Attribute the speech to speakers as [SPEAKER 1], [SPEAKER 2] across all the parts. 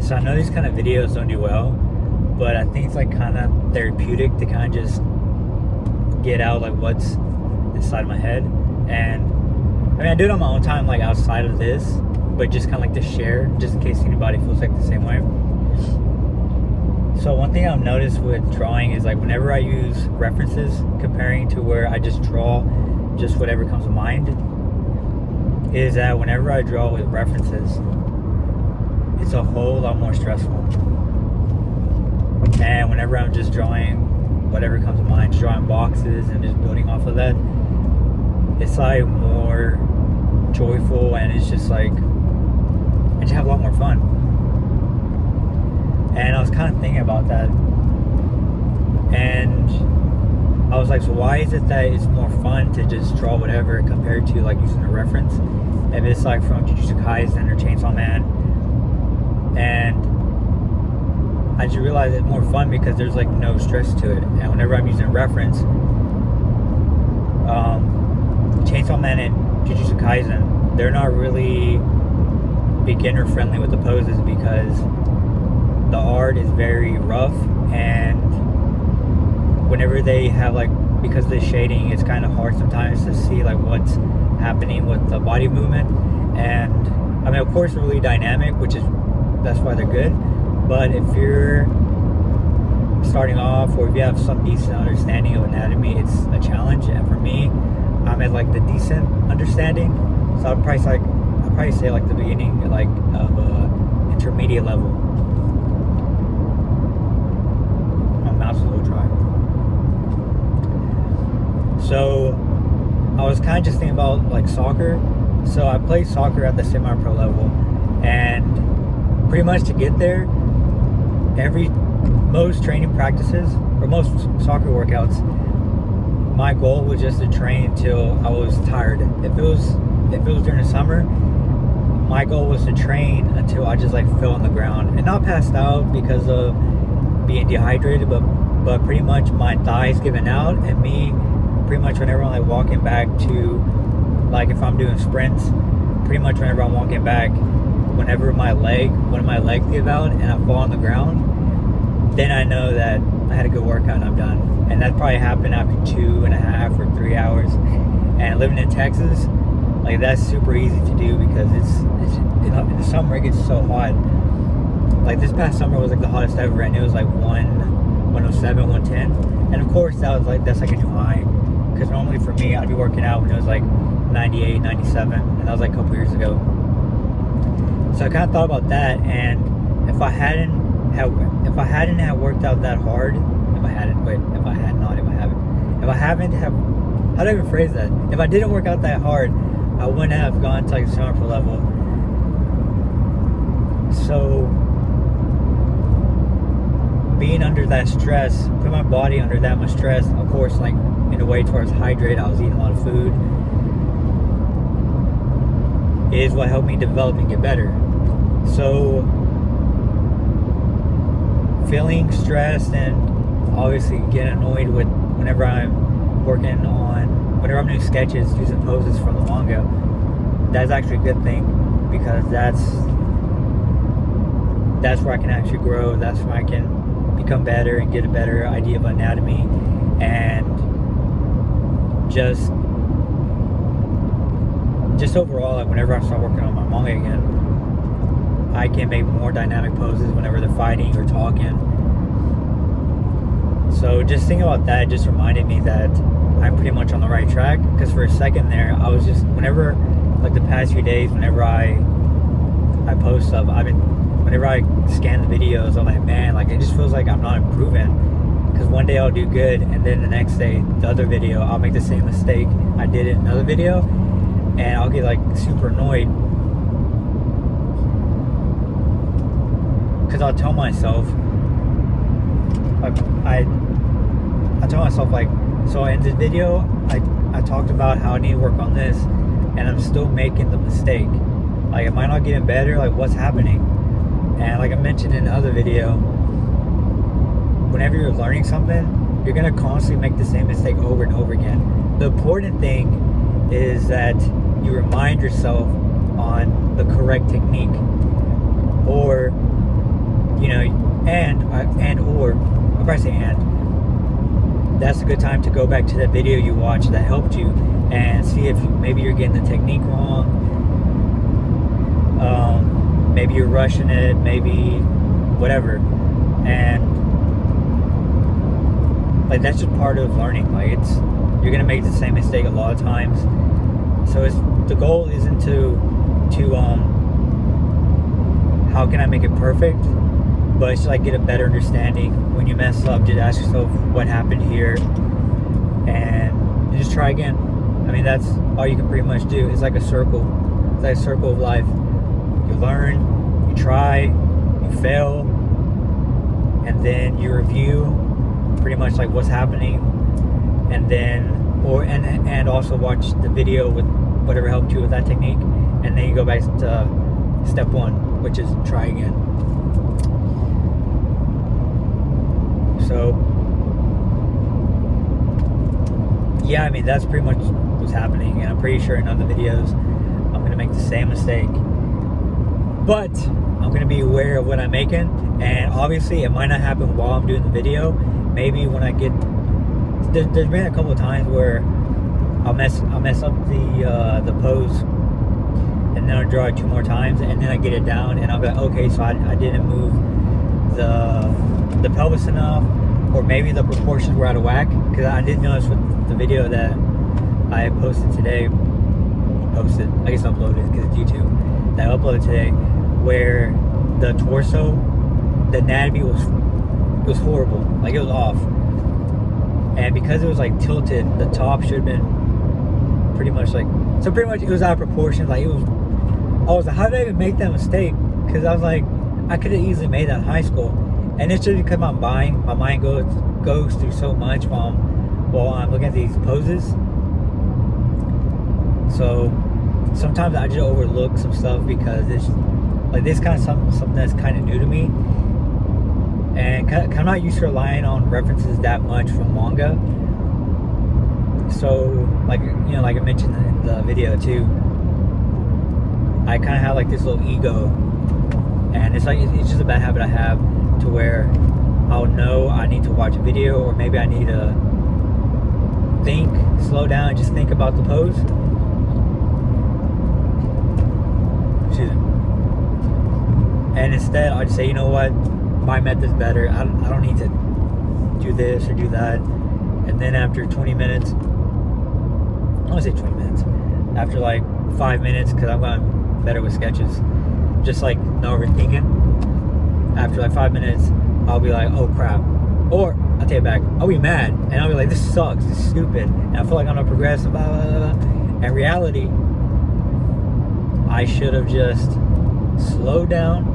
[SPEAKER 1] So I know these kind of videos don't do well, but I think it's like kind of therapeutic to kind of just get out like what's inside my head. And I mean, I do it on my own time, like outside of this, but just kind of like to share, just in case anybody feels like the same way. So one thing I've noticed with drawing is like whenever I use references comparing to where I just draw just whatever comes to mind, is that whenever I draw with references, it's a whole lot more stressful. And whenever I'm just drawing whatever comes to mind, just drawing boxes and just building off of that, it's like more joyful, and it's just like I just have a lot more fun. And I was kind of thinking about that, and I was like, so why is it that it's more fun to just draw whatever compared to like using a reference? If it's like from Jujutsu Kaisen or Chainsaw Man. And I just realized it's more fun because there's like no stress to it. And whenever I'm using a reference, Chainsaw Man and Jujutsu Kaisen, they're not really beginner friendly with the poses because the art is very rough, and whenever they have like, because of the shading, it's kind of hard sometimes to see like what's happening with the body movement. And I mean, of course, they're really dynamic, that's why they're good. But if you're starting off, or if you have some decent understanding of anatomy, it's a challenge. And for me, I'm at like the decent understanding, so I'd probably say like the beginning, like of intermediate level. My mouth's a little dry. So I was kind of just thinking about like soccer. So I played soccer at the semi-pro level, and pretty much to get there, most training practices or most soccer workouts, my goal was just to train until I was tired. If it was during the summer, my goal was to train until I just like fell on the ground and not passed out because of being dehydrated, but pretty much my thighs giving out, and me pretty much whenever I'm like walking back to, like if I'm doing sprints, pretty much whenever I'm walking back, whenever one of my legs give out and I fall on the ground, then I know that I had a good workout and I'm done. And that probably happened after 2.5 or 3 hours. And living in Texas, like that's super easy to do because it's in the summer it gets so hot. Like this past summer was like the hottest ever, and it was like 107, 110. And of course that's like a new high, because normally for me I'd be working out when it was like 98, 97, and that was like a couple years ago. So I kind of thought about that, and if I hadn't have worked out that hard, how do I even phrase that? If I didn't work out that hard, I wouldn't have gone to like the semi-pro level. So being under that stress, put my body under that much stress, of course, like in a way towards hydrate, I was eating a lot of food, is what helped me develop and get better. So feeling stressed and obviously getting annoyed with whenever I'm doing sketches using poses from the manga, that's actually a good thing, because that's where I can actually grow. That's where I can become better and get a better idea of anatomy, and just overall, like whenever I start working on my manga again, I can make more dynamic poses whenever they're fighting or talking. So just thinking about that just reminded me that I'm pretty much on the right track, because for a second there, I was just, whenever, like the past few days, whenever I post stuff, whenever I scan the videos, I'm like, man, like it just feels like I'm not improving, because one day I'll do good, and then the next day, the other video, I'll make the same mistake I did in another video, and I'll get like super annoyed, because I'll tell myself, I tell myself like, so in this video, I talked about how I need to work on this, and I'm still making the mistake. Like, am I not getting better? Like, what's happening? And like I mentioned in another video, whenever you're learning something, you're gonna constantly make the same mistake over and over again. The important thing is that you remind yourself on the correct technique, or probably say and, that's a good time to go back to that video you watched that helped you and see if maybe you're getting the technique wrong. Maybe you're rushing it, maybe whatever. And like, that's just part of learning. Like, you're gonna make the same mistake a lot of times. So the goal isn't to how can I make it perfect, but it's to like get a better understanding. When you mess up, just ask yourself what happened here and just try again. I mean, that's all you can pretty much do. It's like a circle. It's like a circle of life. You learn, you try, you fail, and then you review pretty much like what's happening, and then and also watch the video with whatever helped you with that technique, and then you go back to step one, which is try again. So yeah, I mean, that's pretty much what's happening, and I'm pretty sure in other videos I'm gonna make the same mistake, but I'm gonna be aware of what I'm making. And obviously it might not happen while I'm doing the video. Maybe when I get there's been a couple of times where I'll mess up the pose, and then I'll draw it 2 more times, and then I get it down, and I'll be like, okay, so I didn't move the pelvis enough, or maybe the proportions were out of whack, because I didn't notice with the video that I posted today, I guess uploaded because it's YouTube, that I uploaded today, where the torso, the anatomy was horrible, like it was off. And because it was like tilted, the top should have been pretty much like, so pretty much it was out of proportion. Like, I was like, how did I even make that mistake? Because I was like, I could have easily made that in high school. And it's just because my mind goes through so much while I'm looking at these poses. So sometimes I just overlook some stuff because it's like, this kind of something that's kind of new to me. And I'm not used to relying on references that much from manga. So, like, you know, like I mentioned in the video too, I kind of have like this little ego, and it's just a bad habit I have, to where I'll know I need to watch a video, or maybe I need to slow down and just think about the pose. Excuse me. And instead I'll just say, you know what, my method's better. I don't need to do this or do that. And then after 20 minutes, I don't want to say 20 minutes, after like 5 minutes, because I'm gotten better with sketches, just like no overthinking, after like 5 minutes, I'll be like, oh crap. Or I'll take it back, I'll be mad, and I'll be like, this sucks, this is stupid, and I feel like I'm not progressing, blah, blah, blah, blah. In reality, I should have just slowed down,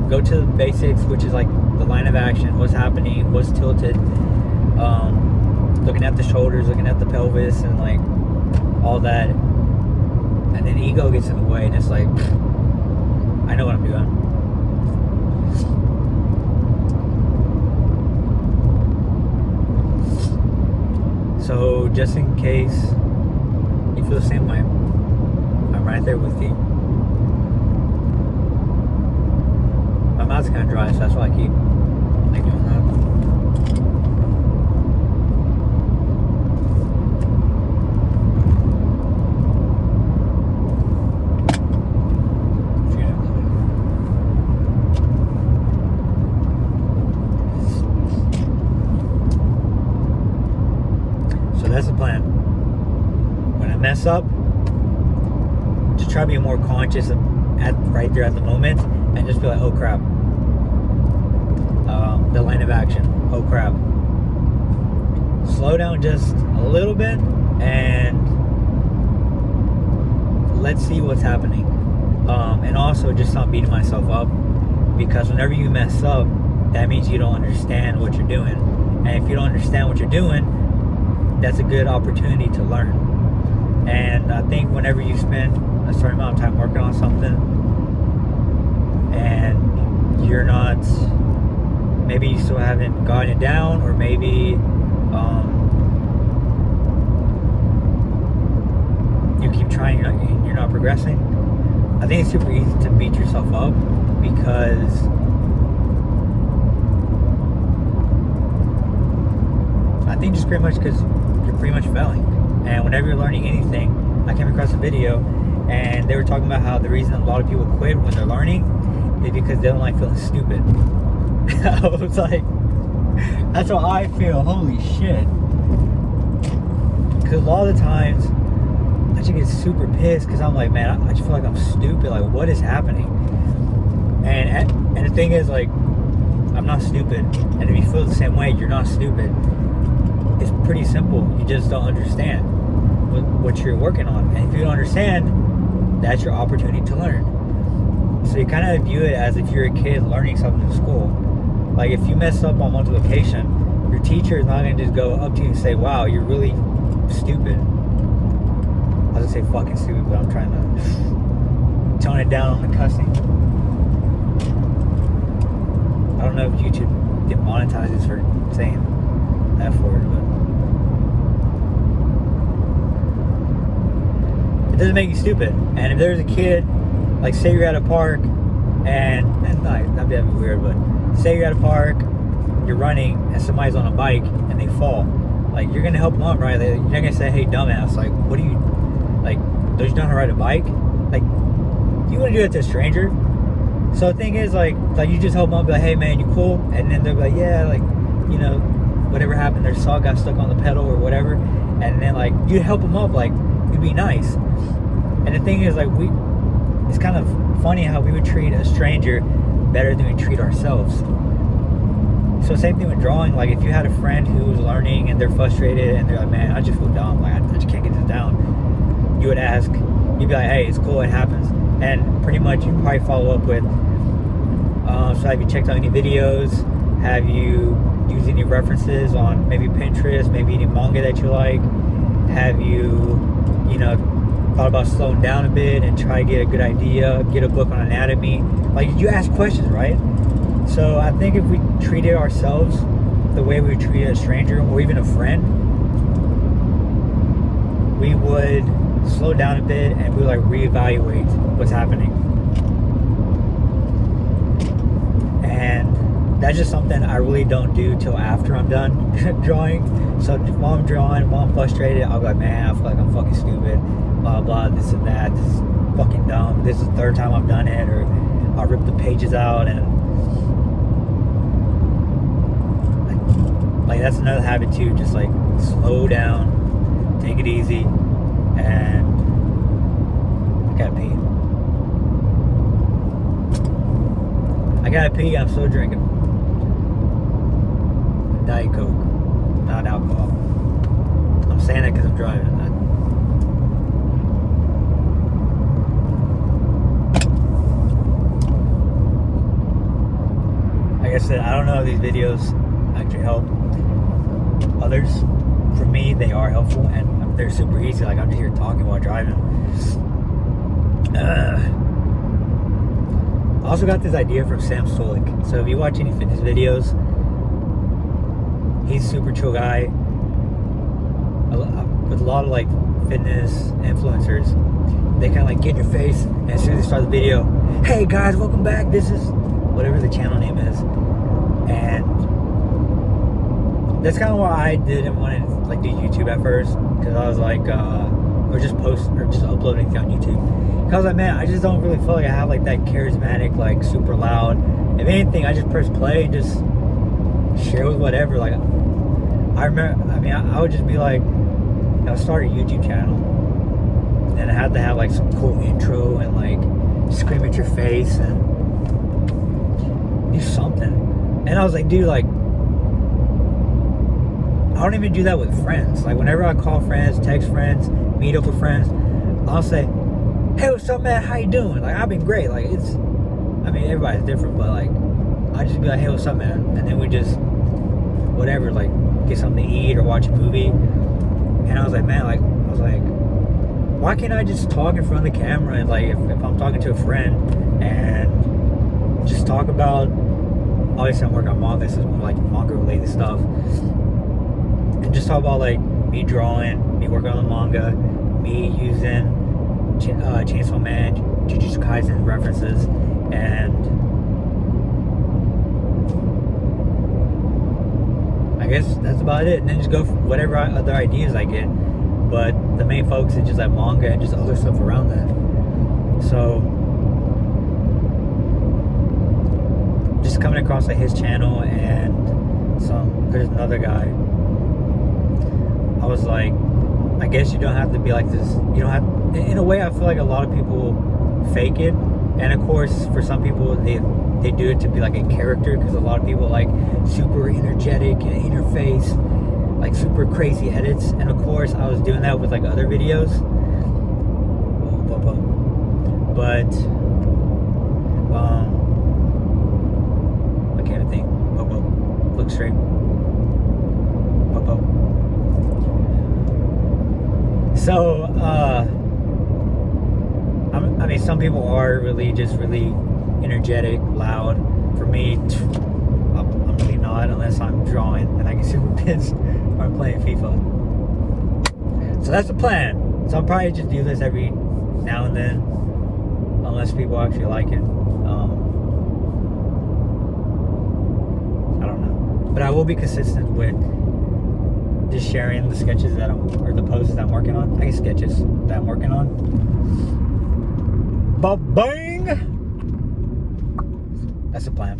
[SPEAKER 1] go to the basics, which is like the line of action, what's happening, what's tilted, looking at the shoulders, looking at the pelvis, and like all that. And then ego gets in the way, and it's like, I know what I'm doing. So just in case you feel the same way, I'm right there with you. My mouth's kind of dry, so that's why I keep like doing that. So that's the plan. When I mess up, just try to be more conscious of right there at the moment, and just be like, oh crap. The line of action, oh crap. Slow down just a little bit, and let's see what's happening. And also just not beating myself up, because whenever you mess up, that means you don't understand what you're doing. And if you don't understand what you're doing, that's a good opportunity to learn. And I think whenever you spend a certain amount of time working on something, and you're not, maybe you still haven't gotten it down, or maybe you keep trying and you're not progressing, I think it's super easy to beat yourself up, because think just pretty much because you're pretty much failing. And whenever you're learning anything, I came across a video and they were talking about how the reason a lot of people quit when they're learning is because they don't like feeling stupid. I was like, that's how I feel. Holy shit. Because a lot of the times I just get super pissed because I'm like, man, I just feel like I'm stupid. Like, what is happening? And the thing is, like, I'm not stupid. And if you feel the same way, you're not stupid. It's pretty simple. You just don't understand what you're working on. And if you don't understand, that's your opportunity to learn. So you kind of view it as if you're a kid learning something in school. Like, if you mess up on multiplication, your teacher is not going to just go up to you and say, wow, you're really stupid. I was going to say fucking stupid, but I'm trying to tone it down on the cussing. I don't know if YouTube demonetizes for saying that word, but it doesn't make you stupid. And if there's a kid, like, say you're at a park, and that'd be weird, but say you're at a park, you're running, and somebody's on a bike and they fall. Like, you're gonna help them up, right? You're not gonna say, hey, dumbass, like, what do you, like, don't you know how to ride a bike? Like, you wouldn't do that to a stranger. So the thing is, like you just help them up, be like, hey man, you cool? And then they'll be like, yeah, like, you know, whatever happened, their saw got stuck on the pedal or whatever. And then, like, you help them up, like, you'd be nice. And the thing is, like, it's kind of funny how we would treat a stranger better than we treat ourselves. So same thing with drawing. Like, if you had a friend who's learning and they're frustrated and they're like, man, I just feel dumb, like, I just can't get this down, you would ask, you'd be like, hey, it's cool, it happens. And pretty much you'd probably follow up with, so have you checked out any videos? Have you used any references on maybe Pinterest, maybe any manga that you like? Have you, you know, thought about slowing down a bit and try to get a good idea, get a book on anatomy? Like, you ask questions, right? So I think if we treated ourselves the way we would treat a stranger or even a friend, we would slow down a bit and we would, like, reevaluate what's happening. And that's just something I really don't do till after I'm done drawing. So while I'm drawing, while I'm frustrated, I'll be like, man, I feel like I'm fucking stupid, blah blah, this and that, this is fucking dumb, this is the third time I've done it. Or I'll rip the pages out, and like that's another habit too, just like slow down, take it easy. And I gotta pee. I'm still drinking Diet Coke, not alcohol. I'm saying that because I'm driving. Like I said, I don't know if these videos actually help others. For me, they are helpful, and they're super easy. Like, I'm just here talking while driving. I also got this idea from Sam Stolik. So if you watch any fitness videos, he's a super chill guy. With a lot of, like, fitness influencers, they kind of, like, get in your face, and as soon as they start the video, hey guys, welcome back, this is whatever the channel name is. And that's kind of why I didn't want to, like, do YouTube at first, because I was like, or just upload anything on YouTube. Because I was like, man, I just don't really feel like I have, like, that charismatic, like, super loud. If anything, I just press play and just share with whatever. Like, I remember, I mean, I would just be like, I'll start a YouTube channel, and I had to have, like, some cool intro and, like, scream at your face and do something. And I was like, dude, like, I don't even do that with friends. Like, whenever I call friends, text friends, meet up with friends, I'll say, hey, what's up, man? How you doing? Like, I've been great. Like, I mean, everybody's different, but, like, I just be like, hey, what's up, man? And then we just, whatever, like, get something to eat or watch a movie. And I was like, man, like, why can't I just talk in front of the camera? And, like, if I'm talking to a friend and just talk about, obviously I'm working on manga, this is more like manga related stuff. And just talk about, like, me drawing, me working on the manga, me using Chainsaw Man, Jujutsu Kaisen references, and I guess that's about it. And then just go for whatever other ideas I get. But the main focus is just like manga and just other stuff around that. So just coming across like his channel and there's another guy. I was like, I guess you don't have to be like this. You don't have, in a way I feel like a lot of people fake it. And of course for some people they do it to be like a character, because a lot of people like super energetic and in your face, like super crazy edits. And of course I was doing that with like other videos. But I can't think. Look straight. So I mean, some people are really energetic, loud. For me, I'm really not, unless I'm drawing and I get super pissed or I'm playing FIFA. So that's the plan. So I'll probably just do this every now and then, unless people actually like it. I don't know, but I will be consistent with just sharing the sketches that or the posts that I'm working on. I guess sketches that I'm working on. Ba-bang! That's the plan.